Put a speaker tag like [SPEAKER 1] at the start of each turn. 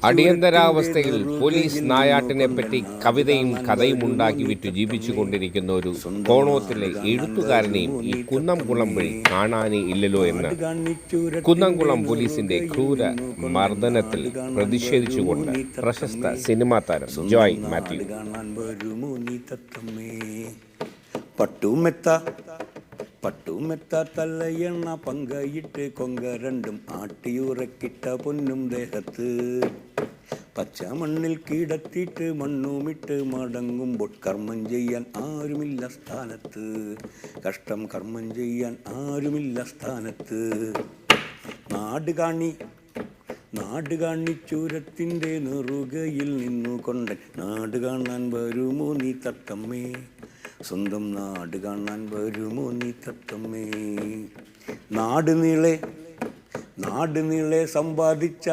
[SPEAKER 1] അടിയന്തരാവസ്ഥയിൽ police നായാട്ടിനെപ്പറ്റി കവിതയും കഥയും ഉണ്ടാക്കി വിറ്റ് ജീവിച്ചുകൊണ്ടിരിക്കുന്ന ഒരു കോണോത്തിലെ എഴുത്തുകാരനെയും ഈ കുന്നംകുളം വഴി കാണാനേ ഇല്ലല്ലോ എന്ന് കുന്നംകുളം പോലീസിന്റെ ക്രൂര മർദ്ദനത്തിൽ പ്രതിഷേധിച്ചുകൊണ്ട് പ്രശസ്ത സിനിമാ താരം ജോയ് മാത്യു.
[SPEAKER 2] പട്ടുമെത്ത തലയെണ്ണ പങ്കയിട്ട് കൊങ്ക രണ്ടും ആട്ടിയുറക്കിട്ട പൊന്നും ദേഹത്ത് പച്ച മണ്ണിൽ കിടത്തിയിട്ട് മണ്ണുമിട്ട് മടങ്ങുമ്പോൾ കർമ്മം ചെയ്യാൻ ആരുമില്ല സ്ഥാനത്ത്. കഷ്ടം കർമ്മം ചെയ്യാൻ ആരുമില്ല സ്ഥാനത്ത്. നാട് കാണി ചൂരത്തിൻ്റെ നെറുകയിൽ നിന്നുകൊണ്ട് നാട് കാണാൻ വരുമോ നീ തത്തമ്മേ, സ്വന്തം നാട് കാണാൻ വരുമോ നീ തത്തമ്മേ. നാട് നീളെ സമ്പാദിച്ച